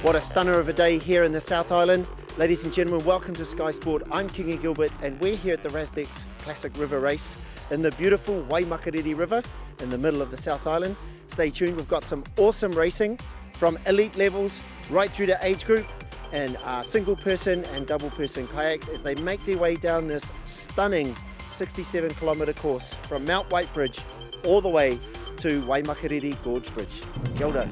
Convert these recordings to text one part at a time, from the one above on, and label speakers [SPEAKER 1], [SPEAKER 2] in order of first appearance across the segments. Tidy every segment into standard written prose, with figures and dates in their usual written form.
[SPEAKER 1] What a stunner of a day here in the South Island. Ladies and gentlemen, welcome to Sky Sport. I'm Kingy Gilbert and we're here at the Rasdex Classic River Race in the beautiful Waimakariri River in the middle of the South Island. Stay tuned, we've got some awesome racing from elite levels right through to age group and single person and double person kayaks as they make their way down this stunning 67 kilometre course from Mount White Bridge all the way to Waimakariri Gorge Bridge. Kia ora.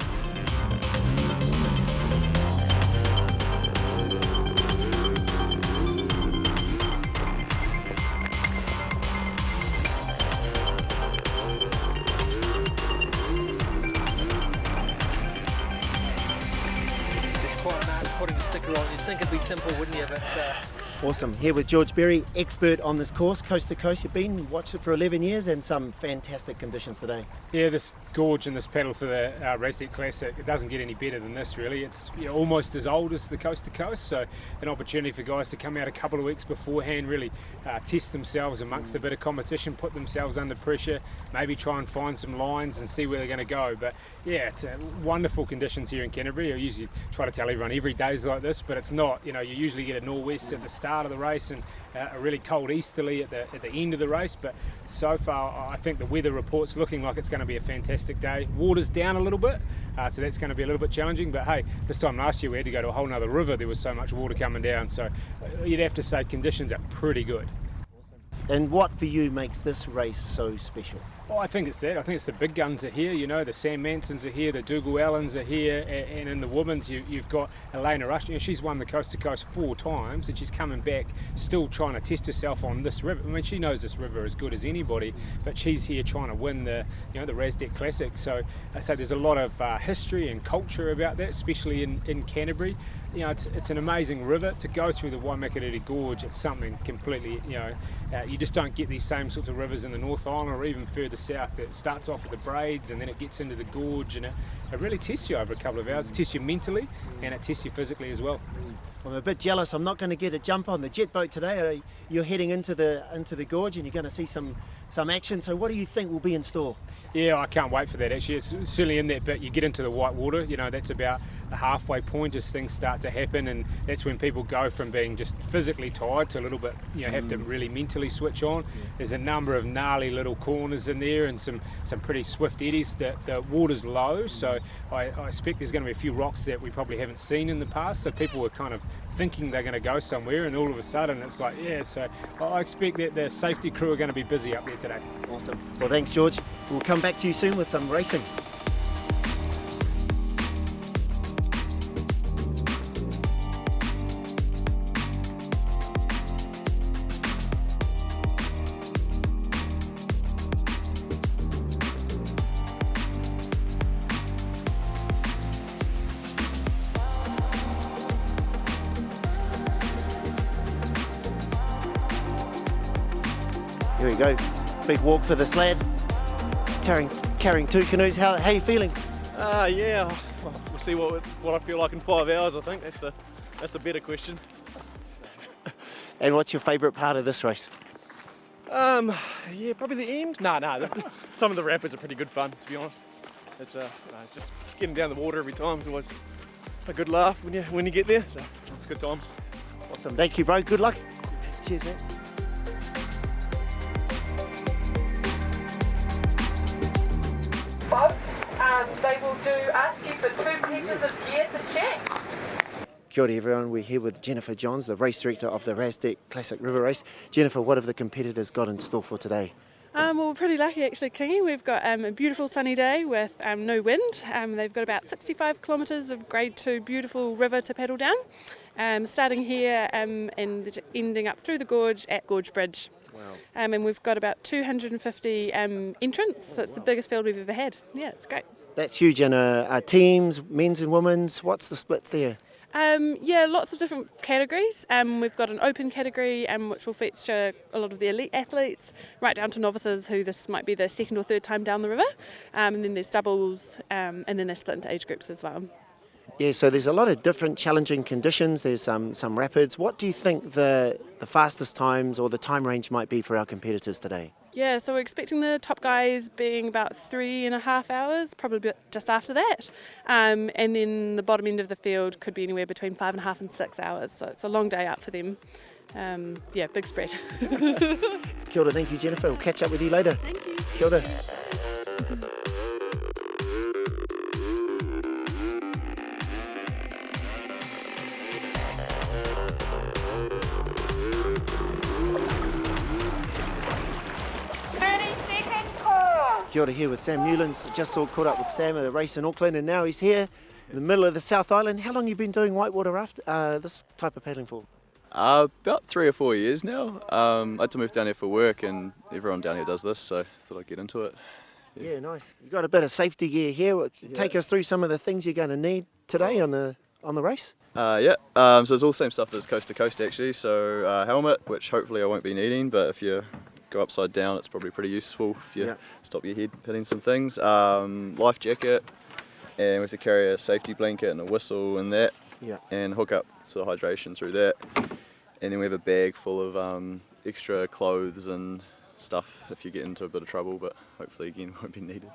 [SPEAKER 2] Putting a sticker on, you'd think it'd be simple, wouldn't you? But
[SPEAKER 1] Awesome. Here with George Berry, expert on this course, coast to coast. You've been watched it for 11 years and some fantastic conditions today.
[SPEAKER 3] Yeah, this gorge and this paddle for the Rasdex Classic, it doesn't get any better than this really. It's almost as old as the coast to coast, so an opportunity for guys to come out a couple of weeks beforehand, really test themselves amongst a bit of competition, put themselves under pressure, maybe try and find some lines and see where they're going to go. But yeah, it's wonderful conditions here in Canterbury. I usually try to tell everyone every day's like this, but it's not. You usually get a nor'west at the start of the race and a really cold easterly at the end of the race, but so far I think the weather report's looking like it's going to be a fantastic day. Water's down a little bit, so that's going to be a little bit challenging, but hey, this time last year we had to go to a whole nother river. There was so much water coming down, so you'd have to say conditions are pretty good.
[SPEAKER 1] And what for you makes this race so special?
[SPEAKER 3] Well, I think it's that. I think it's the big guns are here, the Sam Mansons are here, the Dougal Allens are here, and in the women's you've got Elena Rush. She's won the coast to coast 4 times and she's coming back still trying to test herself on this river. I mean, she knows this river as good as anybody, but she's here trying to win the Rasdex Classic. So there's a lot of history and culture about that, especially in Canterbury. It's an amazing river to go through the Waimakariri Gorge. It's something completely, you just don't get these same sorts of rivers in the North Island or even further south. It starts off with the braids and then it gets into the gorge, and it really tests you over a couple of hours. It tests you mentally and it tests you physically as well.
[SPEAKER 1] I'm a bit jealous. I'm not going to get a jump on the jet boat today. You're heading into the gorge and you're going to see some action. So what do you think will be in store?
[SPEAKER 3] Yeah, I can't wait for that actually. It's certainly in that bit. You get into the white water, that's about the halfway point as things start to happen, and that's when people go from being just physically tired to a little bit, have to really mentally switch on. Yeah. There's a number of gnarly little corners in there and some pretty swift eddies. The water's low, so I expect there's going to be a few rocks that we probably haven't seen in the past, so people were kind of thinking they're going to go somewhere and all of a sudden it's like, so I expect that the safety crew are going to be busy up there today.
[SPEAKER 1] Awesome. Well, thanks George. We'll come back to you soon with some racing. Here we go. Big walk for this lad. Carrying 2 canoes. How are you feeling?
[SPEAKER 4] Yeah. Well, we'll see what I feel like in 5 hours. I think that's the better question.
[SPEAKER 1] And what's your favourite part of this race?
[SPEAKER 4] Yeah, probably the end. No. Some of the rapids are pretty good fun, to be honest. It's just getting down the water every time is always a good laugh when you get there. So it's good times.
[SPEAKER 1] Awesome. Thank you, bro. Good luck. Cheers, man.
[SPEAKER 5] Bob, they will ask you for 2 pieces of gear to check.
[SPEAKER 1] Kia ora everyone, we're here with Jennifer Johns, the race director of the Rasdex Classic River Race. Jennifer, what have the competitors got in store for today?
[SPEAKER 6] Well, we're pretty lucky actually, Kingy. We've got a beautiful sunny day with no wind. They've got about 65 kilometres of grade 2 beautiful river to paddle down, starting here and ending up through the gorge at Gorge Bridge.
[SPEAKER 1] Wow.
[SPEAKER 6] And we've got about 250 entrants, so it's the biggest field we've ever had. Yeah, it's great.
[SPEAKER 1] That's huge. And teams, men's and women's, what's the splits there?
[SPEAKER 6] Yeah, lots of different categories. We've got an open category which will feature a lot of the elite athletes, right down to novices who this might be their 2nd or 3rd time down the river. And then there's doubles, and then they're split into age groups as well.
[SPEAKER 1] Yeah, so there's a lot of different challenging conditions. There's some rapids. What do you think the fastest times or the time range might be for our competitors today?
[SPEAKER 6] Yeah, so we're expecting the top guys being about 3.5 hours, probably just after that. And then the bottom end of the field could be anywhere between 5.5 and 6 hours. So it's a long day out for them. Yeah, big spread.
[SPEAKER 1] Kia ora, thank you, Jennifer. We'll catch up with you later.
[SPEAKER 6] Thank you.
[SPEAKER 1] Kia ora. Kia ora, here with Sam Newlands. Just caught up with Sam at a race in Auckland, and now he's here in the middle of the South Island. How long have you been doing whitewater raft, this type of paddling for?
[SPEAKER 7] About 3 or 4 years now. I had to move down here for work, and everyone down here does this, so I thought I'd get into it.
[SPEAKER 1] Yeah, nice. You got a bit of safety gear here. Take us through some of the things you're going to need today on the race.
[SPEAKER 7] So it's all the same stuff as coast to coast actually. So helmet, which hopefully I won't be needing, but if you go upside down, it's probably pretty useful if you stop your head hitting some things. Life jacket, and we have to carry a safety blanket and a whistle and that, and hook up sort of hydration through that. And then we have a bag full of extra clothes and stuff if you get into a bit of trouble, but hopefully again won't be needed.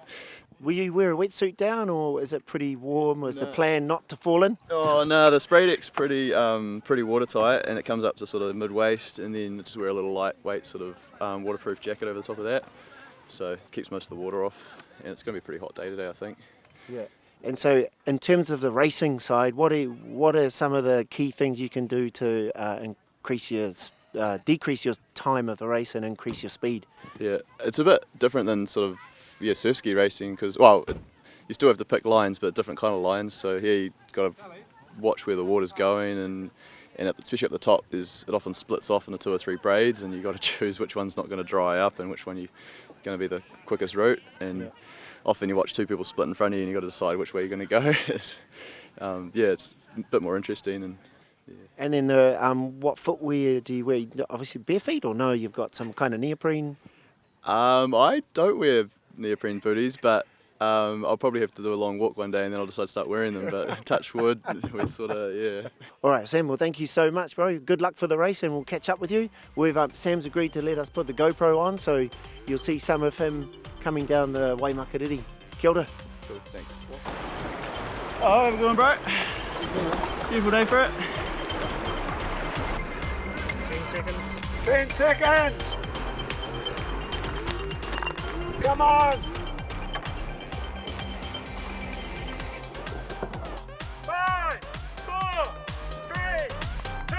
[SPEAKER 1] Will you wear a wetsuit down, or is it pretty warm? Was the plan not to fall in?
[SPEAKER 7] Oh no, the spray deck's pretty watertight, and it comes up to sort of mid-waist, and then just wear a little lightweight sort of waterproof jacket over the top of that, so it keeps most of the water off, and it's going to be a pretty hot day today, I think.
[SPEAKER 1] Yeah. And so, in terms of the racing side, what are some of the key things you can do to decrease your time of the race and increase your speed?
[SPEAKER 7] Yeah, it's a bit different than sort of surf ski racing because, well, you still have to pick lines, but different kind of lines. So here you've got to watch where the water's going, and especially at the top, it often splits off into 2 or 3 braids, and you've got to choose which one's not going to dry up and which one you're going to be the quickest route. And often you watch 2 people split in front of you, and you've got to decide which way you're going to go. It's a bit more interesting.
[SPEAKER 1] And then what footwear do you wear? Obviously bare feet, or no? You've got some kind of neoprene.
[SPEAKER 7] I don't wear neoprene booties, but I'll probably have to do a long walk one day, and then I'll decide to start wearing them. But touch wood, we're sort of
[SPEAKER 1] All right, Sam. Well, thank you so much, bro. Good luck for the race, and we'll catch up with you. Sam's agreed to let us put the GoPro on, so you'll see some of him coming down the Waimakariri. Kia ora.
[SPEAKER 7] Cool, thanks.
[SPEAKER 4] Oh, how's it going, bro? Beautiful day for it.
[SPEAKER 3] 10 seconds.
[SPEAKER 1] 10 seconds. Come on. 5, 4, 3, 2,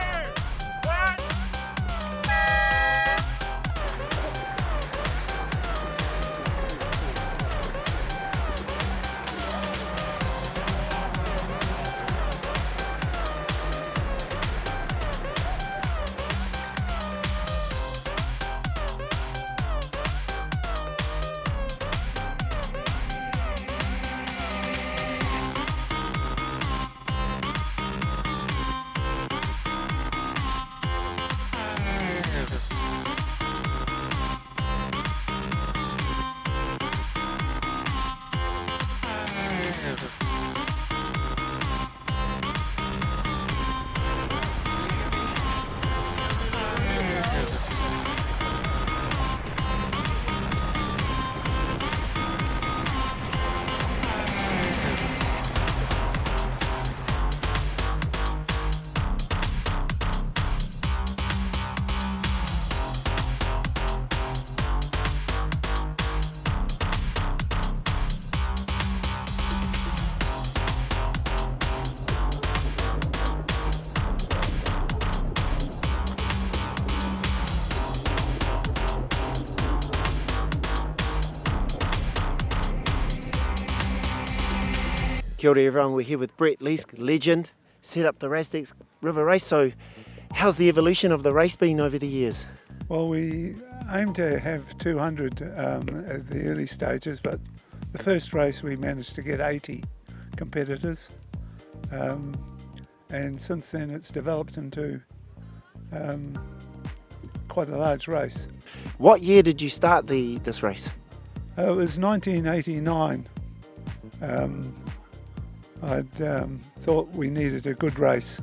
[SPEAKER 1] 1. Kia ora everyone, we're here with Brett Leask, legend, set up the Rasdex River Race. So how's the evolution of the race been over the years?
[SPEAKER 8] Well, we aim to have 200 at the early stages, but the first race we managed to get 80 competitors, and since then it's developed into quite a large race.
[SPEAKER 1] What year did you start this race?
[SPEAKER 8] It was 1989. I'd thought we needed a good race,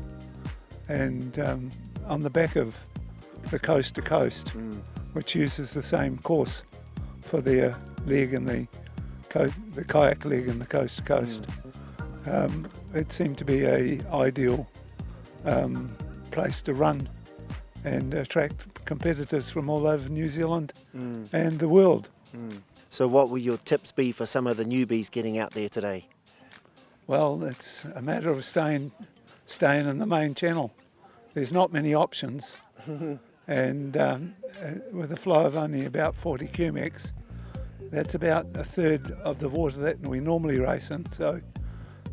[SPEAKER 8] and on the back of the coast to coast, which uses the same course, for their leg in the kayak leg in the coast to coast. It seemed to be a ideal place to run and attract competitors from all over New Zealand and the world.
[SPEAKER 1] So what will your tips be for some of the newbies getting out there today?
[SPEAKER 8] Well, it's a matter of staying in the main channel. There's not many options, and with a flow of only about 40 cumecs, that's about a third of the water that we normally race in. So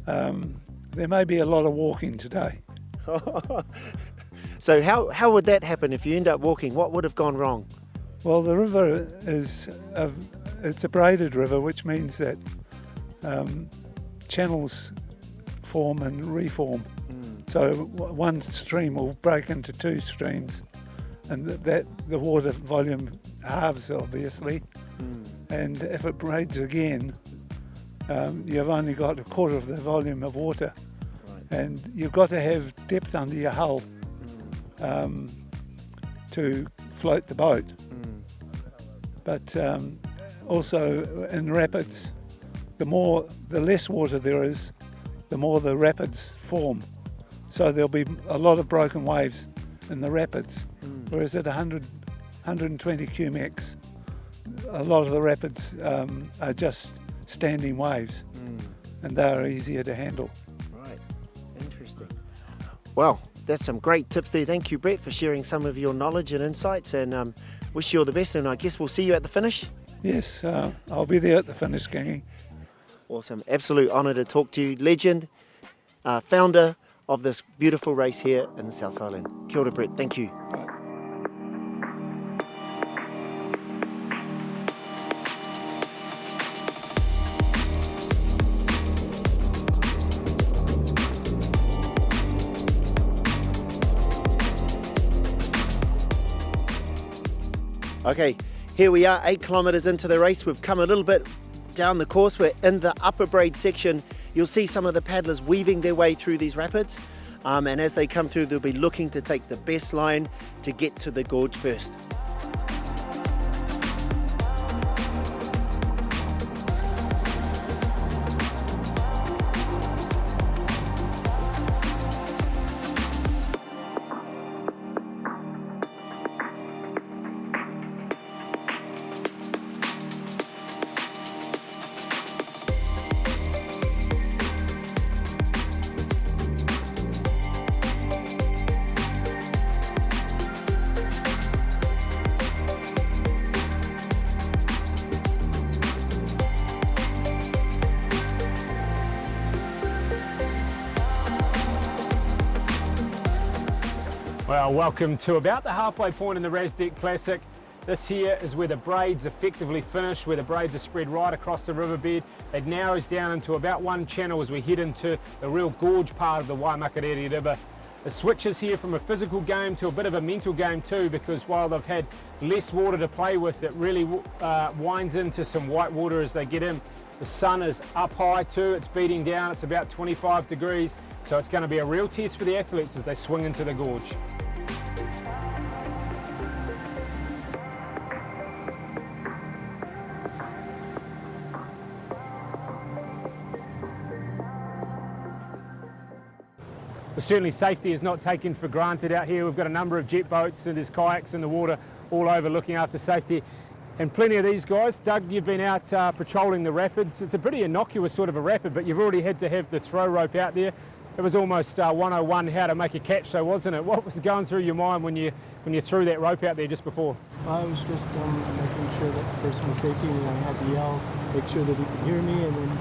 [SPEAKER 8] there may be a lot of walking today.
[SPEAKER 1] So how would that happen if you end up walking? What would have gone wrong?
[SPEAKER 8] Well, the river it's a braided river, which means that channels form and reform. So one stream will break into two streams, and that the water volume halves, obviously. And if it braids again, you've only got a quarter of the volume of water. And you've got to have depth under your hull to float the boat. But also in rapids, the less water there is, the more the rapids form. So there'll be a lot of broken waves in the rapids. Whereas at 120 cumecs, a lot of the rapids are just standing waves, and they are easier to handle.
[SPEAKER 1] Right, interesting. Well, that's some great tips there. Thank you, Brett, for sharing some of your knowledge and insights, and wish you all the best, and I guess we'll see you at the finish.
[SPEAKER 8] Yes, I'll be there at the finish, Kingy.
[SPEAKER 1] Awesome, absolute honour to talk to you. Legend, founder of this beautiful race here in the South Island. Kia ora, Brett, thank you. Okay, here we are, 8 kilometres into the race. We've come a little bit down the course. We're in the upper braid section. You'll see some of the paddlers weaving their way through these rapids, and as they come through, they'll be looking to take the best line to get to the gorge first.
[SPEAKER 3] Well, welcome to about the halfway point in the Rasdex Classic. This here is where the braids effectively finish, where the braids are spread right across the riverbed. It narrows down into about one channel as we head into the real gorge part of the Waimakariri River. It switches here from a physical game to a bit of a mental game too, because while they've had less water to play with, it really winds into some white water as they get in. The sun is up high too, it's beating down, it's about 25 degrees, so it's going to be a real test for the athletes as they swing into the gorge. Certainly safety is not taken for granted out here. We've got a number of jet boats and there's kayaks in the water all over looking after safety. And plenty of these guys. Doug, you've been out patrolling the rapids. It's a pretty innocuous sort of a rapid, but you've already had to have the throw rope out there. It was almost 101 how to make a catch, so wasn't it? What was going through your mind when you threw that rope out there just before?
[SPEAKER 9] I was just making sure that the person was safety, and I had to yell, make sure that he could hear me, and then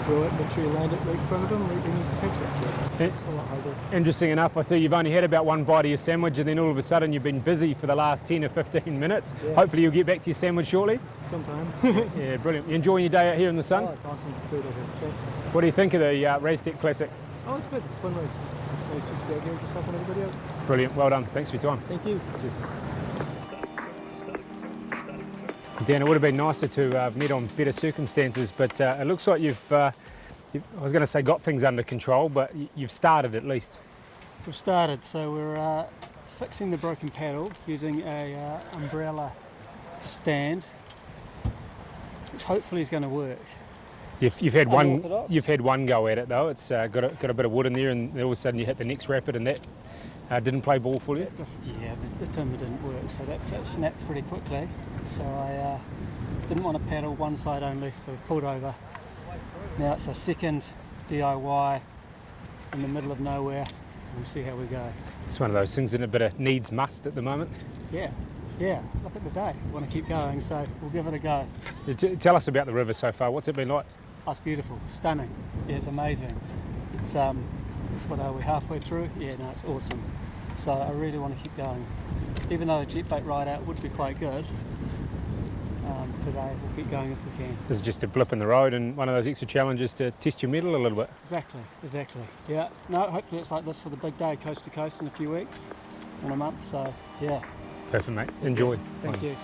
[SPEAKER 9] throw it, make sure you land it right in front of him, right when he needs to catch it. So it's a lot harder.
[SPEAKER 3] Interesting enough, I see you've only had about one bite of your sandwich, and then all of a sudden you've been busy for the last 10 or 15 minutes. Yeah. Hopefully you'll get back to your sandwich shortly.
[SPEAKER 9] Sometime.
[SPEAKER 3] Yeah, brilliant. You enjoying your day out here in the sun?
[SPEAKER 9] Oh, it's awesome. It's great over here. Thanks.
[SPEAKER 3] What do you think of the Rasdex Classic?
[SPEAKER 9] Oh, it's good. It's a fun race. It's nice to be out here just helping everybody out.
[SPEAKER 3] Brilliant. Well done. Thanks for your time.
[SPEAKER 9] Thank you.
[SPEAKER 3] Cheers. Dan, it would have been nicer to have met on better circumstances, but it looks like you've, I was going to say got things under control, but you've started at least.
[SPEAKER 9] We've started, so we're fixing the broken paddle using a umbrella stand. which hopefully is going to work.
[SPEAKER 3] You've had one.
[SPEAKER 9] Unorthodox.
[SPEAKER 3] You've had one go at it though. It's got a bit of wood in there, and all of a sudden you hit the next rapid, and that didn't play ball for you.
[SPEAKER 9] The timber didn't work, so that snapped pretty quickly. So I didn't want to paddle one side only, so we've pulled over. Now it's a second DIY in the middle of nowhere. We'll see how we go.
[SPEAKER 3] It's one of those things, isn't it? A bit of needs must at the moment.
[SPEAKER 9] Yeah. Look at the day. We want to keep going, so we'll give it a go.
[SPEAKER 3] Tell us about the river so far. What's it been like?
[SPEAKER 9] Oh, it's beautiful, stunning. Yeah, it's amazing. It's what are we, halfway through? Yeah, no, it's awesome. So I really want to keep going. Even though a jet boat ride out would be quite good, today we'll keep going if we can.
[SPEAKER 3] This is just a blip in the road and one of those extra challenges to test your mettle a little bit.
[SPEAKER 9] Exactly. Yeah, no, hopefully it's like this for the big day, coast to coast in a few weeks, in a month, so yeah.
[SPEAKER 3] Perfect, mate. Enjoy.
[SPEAKER 9] Thank you.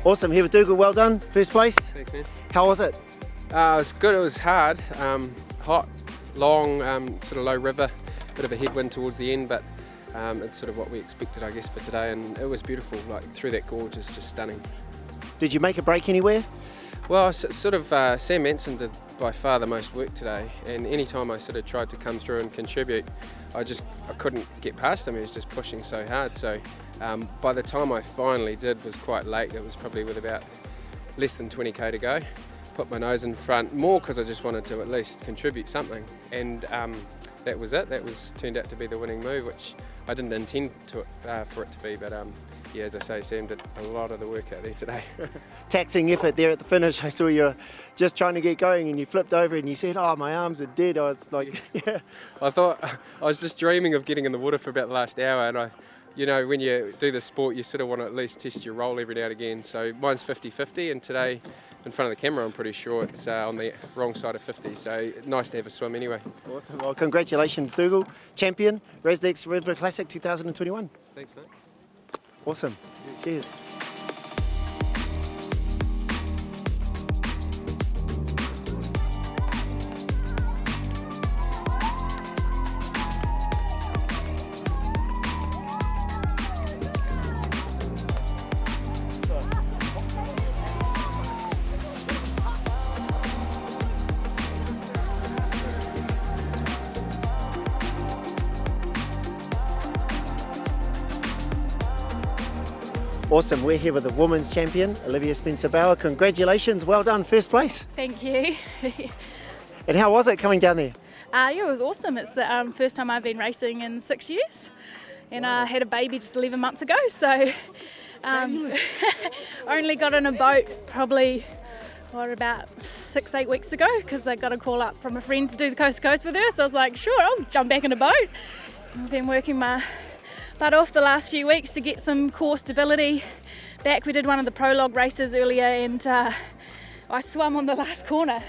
[SPEAKER 1] Awesome, here with Dougal, well done, first place.
[SPEAKER 10] Thanks, man.
[SPEAKER 1] How was it?
[SPEAKER 10] It was good, it was hard, hot, long, sort of low river, bit of a headwind towards the end, but it's sort of what we expected, I guess, for today, and it was beautiful, like through that gorge is just stunning.
[SPEAKER 1] Did you make a break anywhere?
[SPEAKER 10] Well, sort of Sam Manson did by far the most work today, and any time I sort of tried to come through and contribute, I couldn't get past him. He was just pushing so hard. So by the time I finally did was quite late. It was probably with about less than 20k to go. Put my nose in front, more because I just wanted to at least contribute something, and that was it. That turned out to be the winning move, which I didn't intend for it to be, but yeah, as I say, Sam did a lot of the work out there today.
[SPEAKER 1] Taxing effort there at the finish. I saw you just trying to get going and you flipped over and you said, oh, my arms are dead. I was like, yeah.
[SPEAKER 10] I thought, I was just dreaming of getting in the water for about the last hour, and you know, when you do the sport, you sort of want to at least test your roll every now and again. So mine's 50-50, and today, in front of the camera, I'm pretty sure it's on the wrong side of 50, so nice to have a swim anyway.
[SPEAKER 1] Awesome. Well, congratulations, Dougal. Champion, Rasdex River Classic 2021.
[SPEAKER 10] Thanks, mate.
[SPEAKER 1] Awesome. Cheers. Awesome, we're here with the women's champion, Olivia Spencer-Bauer. Congratulations, well done, first place.
[SPEAKER 11] Thank you.
[SPEAKER 1] And how was it coming down there?
[SPEAKER 11] Yeah, it was awesome. It's the first time I've been racing in 6 years, and I had a baby just 11 months ago, so only got on a boat probably about 6-8 weeks ago, because I got a call up from a friend to do the coast to coast with her, so I was like, sure, I'll jump back in a boat. I've been working my butt off the last few weeks to get some core stability back. We did one of the prologue races earlier, and I swam on the last corner,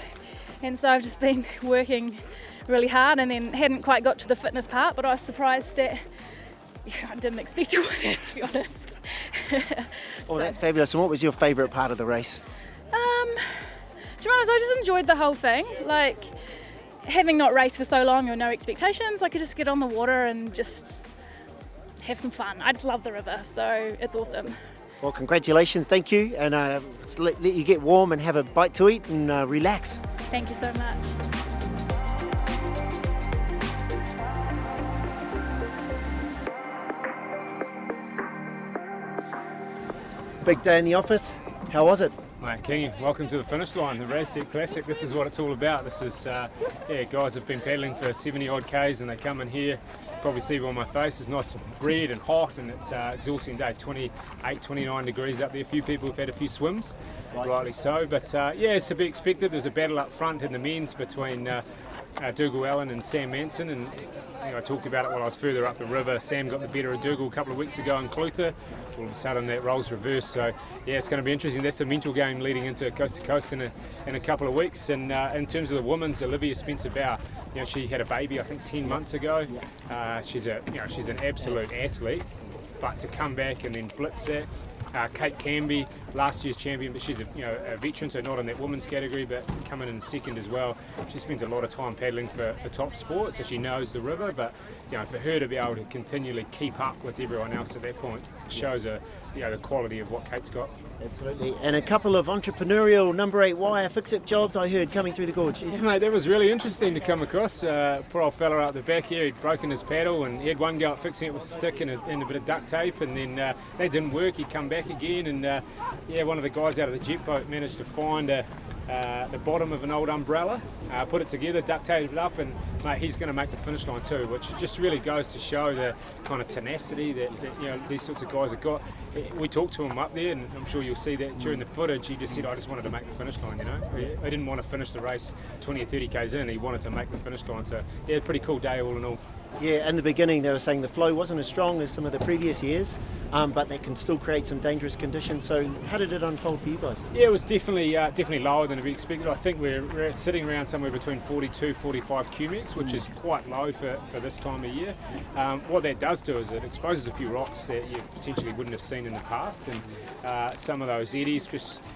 [SPEAKER 11] and so I've just been working really hard, and then hadn't quite got to the fitness part, but I was surprised that I didn't expect to win it, to be honest.
[SPEAKER 1] Oh, that's fabulous. And what was your favourite part of the race?
[SPEAKER 11] To be honest, I just enjoyed the whole thing. Like, having not raced for so long or no expectations, I could just get on the water and just have some fun. I just love the river, so it's awesome.
[SPEAKER 1] Well, congratulations, thank you, and let's let you get warm and have a bite to eat and relax.
[SPEAKER 11] Thank you so much.
[SPEAKER 1] Big day in the office. How was it?
[SPEAKER 3] Mate, Kingy, welcome to the finish line, the Rasdex Classic. This is what it's all about. This is, guys have been paddling for 70 odd Ks and they come in here. Probably see by my face, it's nice and red and hot, and it's exhausting day, 28, 29 degrees up there. A few people have had a few swims, rightly so, but it's to be expected. There's a battle up front in the men's between Dougal Allen and Sam Manson, and I talked about it while I was further up the river. Sam got the better of Dougal a couple of weeks ago in Clutha. All of a sudden that role's reversed, so it's going to be interesting. That's a mental game leading into coast to coast in a couple of weeks. And in terms of the women's, Olivia Spencer-Bauer, she had a baby I think 10 months ago. She's an absolute athlete, but to come back and then blitz that. Kate Canby, last year's champion, but she's a veteran, so not in that women's category, but coming in second as well. She spends a lot of time paddling for top sport, so she knows the river, but for her to be able to continually keep up with everyone else at that point shows the quality of what Kate's got.
[SPEAKER 1] Absolutely. And a couple of entrepreneurial number 8 wire fix-it jobs I heard coming through the gorge.
[SPEAKER 3] Yeah, mate, that was really interesting to come across. Poor old fella out the back here, he'd broken his paddle and he had one go at fixing it with a stick and a bit of duct tape, and then that didn't work. He'd come back again, and one of the guys out of the jet boat managed to find the bottom of an old umbrella, put it together, duct taped it up, and mate, he's going to make the finish line too, which just really goes to show the kind of tenacity that these sorts of guys have got. We talked to him up there, and I'm sure you'll see that during the footage. He just said, I just wanted to make the finish line, I didn't want to finish the race 20 or 30 k's in, he wanted to make the finish line. So pretty cool day all in all.
[SPEAKER 1] Yeah, in the beginning they were saying the flow wasn't as strong as some of the previous years, but they can still create some dangerous conditions. So how did it unfold for you guys?
[SPEAKER 3] Yeah, it was definitely lower than we expected. I think we're sitting around somewhere between 42, 45 QMX, which is quite low for this time of year. What that does do is it exposes a few rocks that you potentially wouldn't have seen in the past, and some of those eddies,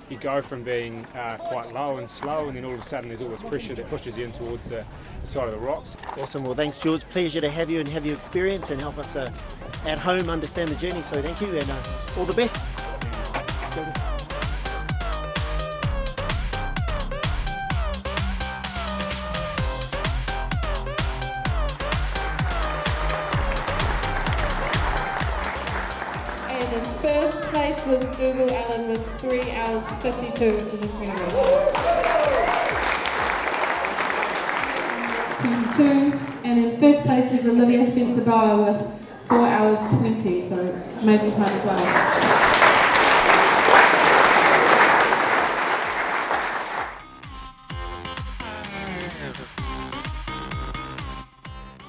[SPEAKER 3] you go from being quite low and slow, and then all of a sudden there's all this pressure that pushes you in towards the side of the rocks.
[SPEAKER 1] Awesome. Well, thanks George, pleasure to have you and have your experience and help us at home understand the journey, so thank you and all the best.
[SPEAKER 5] And in first place was Dougal Allen with 3 hours 52, which is incredible. And in first place was Olivia Spencer-Bauer with 4 hours 20, so amazing time as well.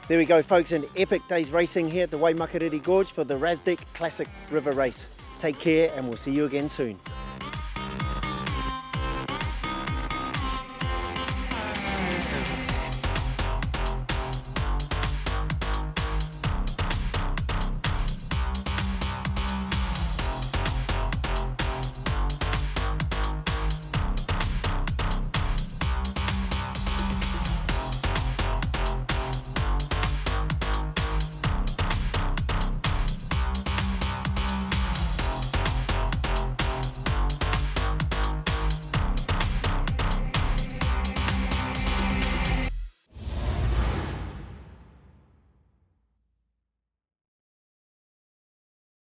[SPEAKER 1] There we go folks, an epic day's racing here at the Waimakariri Gorge for the Rasdex Classic River Race. Take care and we'll see you again soon.